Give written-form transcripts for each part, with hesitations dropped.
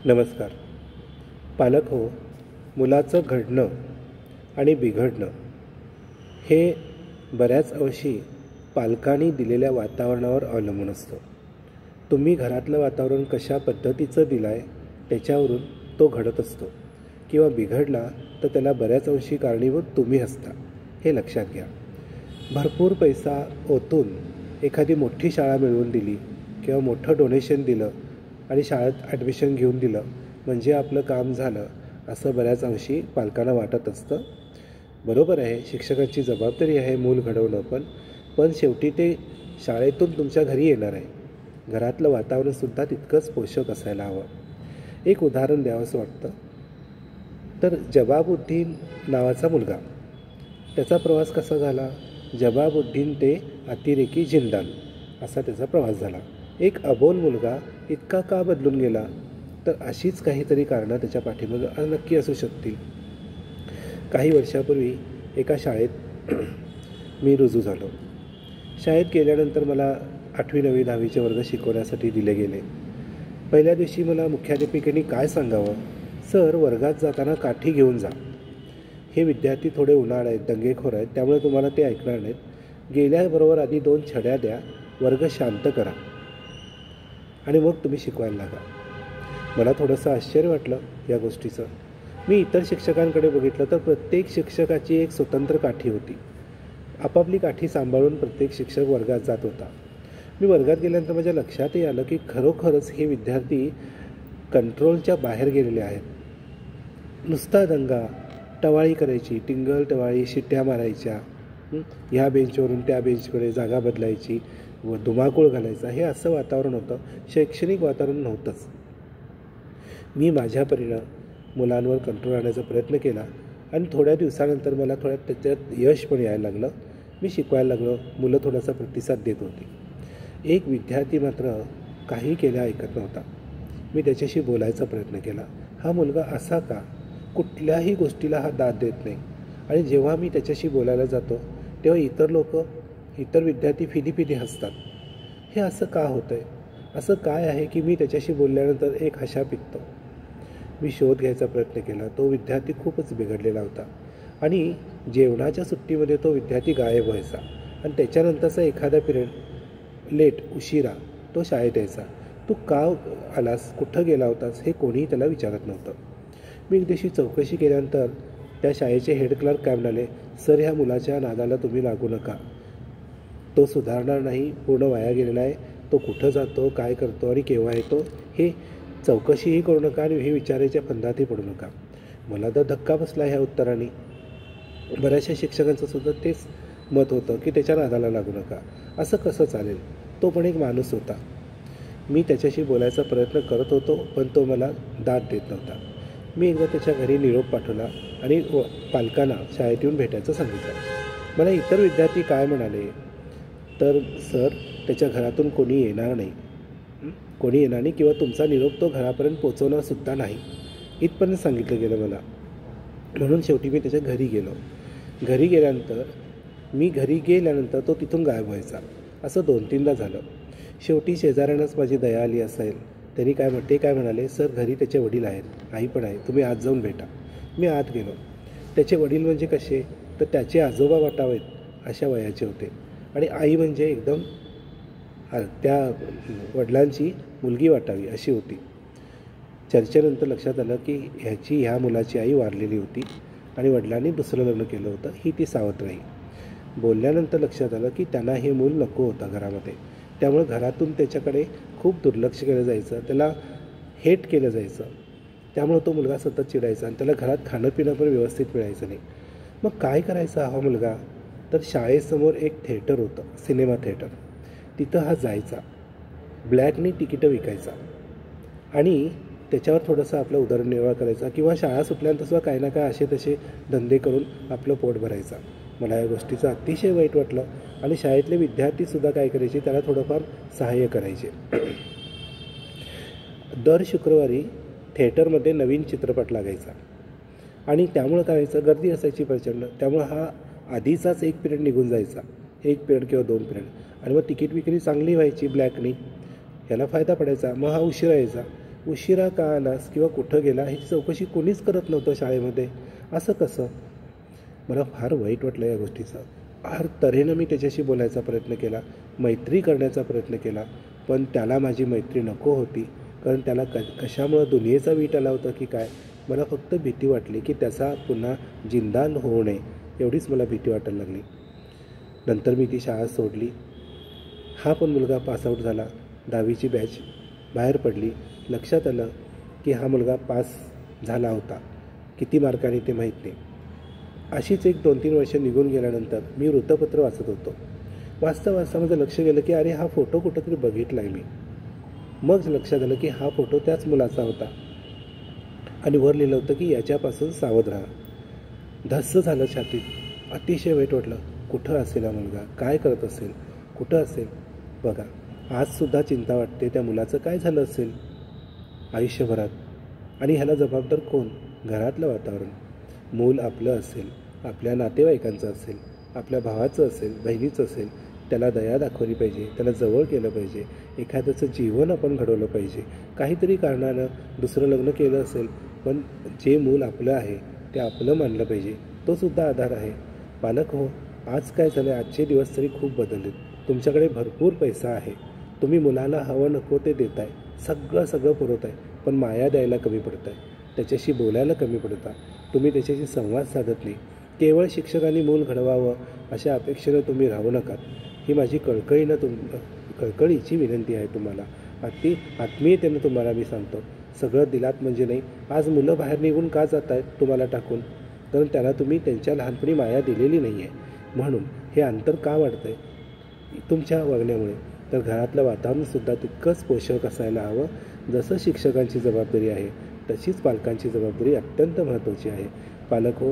नमस्कार. पालक हो, मुलाचं घडणं आणि बिघडणं हे बऱ्याच अंशी पालकांनी दिलेल्या वातावरणावर अवलंबून असतं. तुम्ही घरातलं वातावरण कशा पद्धतीचं दिलं आहे त्याच्यावरून तो घडत असतो किंवा बिघडला तर त्याला बऱ्याच अंशी कारणीभूत तुम्ही असता, हे लक्षात घ्या. भरपूर पैसा ओतून एखादी मोठी शाळा मिळवून दिली किंवा मोठं डोनेशन दिलं आणि शाळेत ॲडमिशन घेऊन दिलं म्हणजे आपलं काम झालं असं बऱ्याच अंशी पालकांना वाटत असतं. बरोबर आहे, शिक्षकाची जबाबदारी आहे मूल घडवणं, पण शेवटी ते शाळेतून तुमच्या घरी येणार आहे. घरातलं वातावरणसुद्धा तितकंच पोषक असायला हवं. एक उदाहरण द्यावंसं वाटतं तर जबाबुद्दीन नावाचा मुलगा, त्याचा प्रवास कसा झाला? जबाबुद्दीन ते अतिरेकी जिंदाल असा त्याचा प्रवास झाला. एक अबोल मुलगा इतका का बदलून गेला? तर अशीच काहीतरी कारणं त्याच्या पाठीमागे नक्की असू शकतील. काही वर्षापूर्वी एका शाळेत मी रुजू झालो. शाळेत गेल्यानंतर मला 8वी 9वी 10वीचे वर्ग शिकवण्यासाठी दिले गेले. पहिल्या दिवशी मला मुख्याध्यापिकेने काय सांगावं, सर वर्गात जाताना काठी घेऊन जा. हे विद्यार्थी थोडे उन्हाळ आहेत, दंगेखोर आहेत, त्यामुळे तुम्हाला ते ऐकणार नाहीत. गेल्याबरोबर आधी 2 छड्या द्या, वर्ग शांत करा आणि मग तुम्ही शिकवायला लागा. मला थोडंसं आश्चर्य वाटलं या गोष्टीचं. मी इतर शिक्षकांकडे बघितलं तर प्रत्येक शिक्षकाची एक स्वतंत्र काठी होती. आपापली काठी सांभाळून प्रत्येक शिक्षक वर्गात जात होता. मी वर्गात गेल्यानंतर माझ्या लक्षातही आलं की खरोखरच हे विद्यार्थी कंट्रोलच्या बाहेर गेलेले आहेत. नुसता दंगा, टवाळी करायची, टिंगल टवाळी, शिट्ट्या मारायच्या, ह्या बेंचवरून त्या बेंचकडे जागा बदलायची व धुमाकूळ घालायचा, हे असं वातावरण होतं. शैक्षणिक वातावरण नव्हतंच. मी माझ्या परीनं मुलांवर कंट्रोल आणण्याचा प्रयत्न केला आणि थोड्या दिवसानंतर मला त्याच्यात यश पण यायला लागलं. मी शिकवायला लागलो, मुलं थोडासा प्रतिसाद देत होती. एक विद्यार्थी मात्र काही केल्या ऐकत नव्हता. मी त्याच्याशी बोलायचा प्रयत्न केला. हा मुलगा असा का? कुठल्याही गोष्टीला हा दाद देत नाही. आणि जेव्हा मी त्याच्याशी बोलायला जातो तेव्हा इतर विद्यार्थी फिदी हसतात. हे असं का होतं आहे? असं काय आहे की मी त्याच्याशी बोलल्यानंतर एक हशा पिकतो? मी शोध घ्यायचा प्रयत्न केला. तो विद्यार्थी खूपच बिघडलेला होता आणि जेवणाच्या सुट्टीमध्ये तो विद्यार्थी गायब व्हायचा आणि त्याच्यानंतरचा एखादा पिरियड लेट, उशिरा तो शाळेत यायचा. तू का आलास, कुठं गेला होतास, हे कोणीही त्याला विचारत नव्हतं. मी एक दिवशी चौकशी केल्यानंतर त्या शाळेचे हेड क्लर्क काय म्हणाले, सर ह्या मुलाच्या नादाला तुम्ही लागू नका, तो सुधारणार नाही, पूर्ण वाया गेलेला आहे. तो कुठं जातो, काय करतो आणि केव्हा येतो हे चौकशीही करू नका आणि हे विचारायच्या फंदातही पडू नका. मला तर धक्का बसला ह्या उत्तराने. बऱ्याचशा शिक्षकांचं सुद्धा तेच मत होतं की त्याच्या नादाला लागू नका. असं कसं चालेल? तो पण एक माणूस होता. मी त्याच्याशी बोलायचा प्रयत्न करत होतो पण तो मला दाद देत नव्हता. मी एकदा त्याच्या घरी निरोप पाठवला आणि पालकांना शाळेत येऊन भेटायचं सांगितलं. मला इतर विद्यार्थी काय म्हणाले तर, सर त्याच्या घरातून कोणी येणार नाही किंवा तुमचा निरोप तो घरापर्यंत पोचवणारसुद्धा नाही, इथपर्यंत सांगितलं गेलं मला. म्हणून शेवटी मी त्याच्या घरी गेलो. घरी गेल्यानंतर तो तिथून गायब व्हायचा. असं 2-3दा झालं. शेवटी शेजाऱ्यांनाच माझी दया आली असेल. त्यांनी काय म्हणाले, सर घरी त्याचे वडील आहेत, आई पण आहे, तुम्ही आत जाऊन भेटा. मी आत गेलो. त्याचे वडील म्हणजे कसे तर त्याचे आजोबा वाटावेत अशा वयाचे होते आणि आई म्हणजे एकदम त्या वडिलांची मुलगी वाटावी अशी होती. चर्चेनंतर लक्षात आलं की ह्या मुलाची आई वारलेली होती आणि वडिलांनी दुसरं लग्न केलं होतं, ही ती सावत्र आई. बोलल्यानंतर लक्षात आलं की त्यांना हे मूल नको होतं घरामध्ये. त्यामुळे घरातून त्याच्याकडे खूप दुर्लक्ष केलं जायचं, त्याला हेट केलं जायचं. त्यामुळे तो मुलगा सतत चिडायचा आणि त्याला घरात खाणं पिणं पण व्यवस्थित मिळायचं नाही. मग काय करायचा हा मुलगा? तर शाळेसमोर एक थिएटर होतं, सिनेमा थिएटर. तिथं हा जायचा, ब्लॅकनी तिकीटं विकायचा आणि त्याच्यावर थोडंसं आपलं उदरनिर्वाह करायचा किंवा शाळा सुटल्यानंतर सुद्धा काही ना काय असे तसे धंदे करून आपलं पोट भरायचा. मला या गोष्टीचं अतिशय वाईट वाटलं आणि शाळेतले विद्यार्थीसुद्धा काय करायचे, त्याला थोडंफार सहाय्य करायचे. दर शुक्रवारी थिएटरमध्ये नवीन चित्रपट लागायचा आणि त्यामुळं काय व्हायचं, गर्दी असायची प्रचंड. त्यामुळं हा आधीचाच एक पिरियड निघून जायचा, 1 पिरियड किंवा 2 पिरियड, आणि मग तिकीट विक्री चांगली व्हायची ब्लॅकनी, याला फायदा पडायचा. मग हा उशिरा यायचा. उशिरा का आलास किंवा कुठं गेला ह्याची चौकशी कोणीच करत नव्हतं शाळेमध्ये. असं कसं? मला फार वाईट वाटलं या गोष्टीचं. फार तऱ्हेनं मी त्याच्याशी बोलायचा प्रयत्न केला, मैत्री करण्याचा प्रयत्न केला, पण त्याला माझी मैत्री नको होती. कारण त्याला कशामुळं दुनियेचा वीट आला होता की काय. मला फक्त भीती वाटली की त्याचा पुन्हा जिंदाल होऊ नये, एवढीच मला भीती वाटायला लागली. नंतर मी ती शाळा सोडली. हा पण मुलगा पासआउट झाला. 10वीची बॅच बाहेर पडली. लक्षात आलं की हा मुलगा पास झाला होता. किती मार्काने ते माहीत नाही. अशीच एक 2-3 वर्ष निघून गेल्यानंतर मी वृत्तपत्र वाचत होतो. वाचता वाचता माझं लक्ष गेलं की अरे हा फोटो कुठंतरी बघितला आहे मी. मग लक्षात आलं की हा फोटो त्याच मुलाचा होता आणि वर लिहिलं होतं की याच्यापासून सावध राहा. धस्स झालं छातीत. अतिशय वाईट वाटलं. कुठं असेल हा मुलगा, काय करत असेल, कुठं असेल. बघा, आजसुद्धा चिंता वाटते त्या मुलाचं काय झालं असेल आयुष्यभरात. आणि ह्याला जबाबदार कोण? घरातलं वातावरण. मूल आपलं असेल, आपल्या नातेवाईकांचं असेल, आपल्या भावाचं असेल, बहिणीचं असेल, त्याला दया दाखवली पाहिजे, त्याला जवळ केलं पाहिजे, एखाद्याचं जीवन आपण घडवलं पाहिजे. काहीतरी कारणानं दुसरं लग्न केलं असेल, पण जे मूल आपलं आहे ते आपलं मानलं पाहिजे. तोसुद्धा आधार आहे. पालक हो, आज काय झालं, आजचे दिवस तरी खूप बदललेत. तुमच्याकडे भरपूर पैसा आहे, तुम्ही मुलाला हवं नको ते देताय, सगळं पुरवताय, पण माया द्यायला कमी पडताय, त्याच्याशी बोलायला कमी पडता, तुम्ही त्याच्याशी संवाद साधत नाही. केवळ शिक्षकांनी मूल घडवावं अशा अपेक्षेनं तुम्ही राहू नका. ही माझी कळकळीची विनंती आहे तुम्हाला. आत्मीयतेनं तुम्हाला मी सांगतो. सगळं दिलात म्हणजे नाही. आज मुलं बाहेर निघून का जात आहेत तुम्हाला टाकून? कारण त्यांना तुम्ही त्यांच्या लहानपणी माया दिलेली नाही आहे. म्हणून हे अंतर का वाढतं आहे? तुमच्या वागण्यामुळे. तर घरातलं वातावरणसुद्धा तितकंच पोषक असायला हवं. जसं शिक्षकांची जबाबदारी आहे तशीच पालकांची जबाबदारी अत्यंत महत्त्वाची आहे. पालक हो,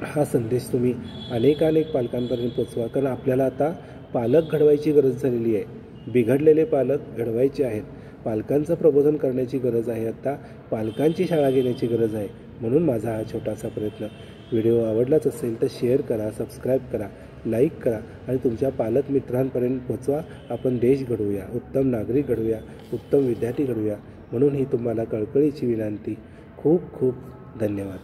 हा संदेश तुम्ही अनेक पालकांपर्यंत पोचवा. कारण आपल्याला आता पालक घडवायची गरज झालेली आहे. बिघडलेले पालक घडवायचे आहेत. पालकांचं प्रबोधन करण्याची गरज आहे. आता पालकांची शाळा घेण्याची गरज आहे. म्हणून माझा हा छोटासा प्रयत्न. व्हिडिओ आवडलाच असेल तर शेअर करा, सबस्क्राईब करा, लाईक करा आणि तुमच्या पालक मित्रांपर्यंत पोचवा. आपण देश घडवूया, उत्तम नागरिक घडवूया, उत्तम विद्यार्थी घडवूया. म्हणून ही तुम्हाला कळकळीची विनंती. खूप खूप धन्यवाद.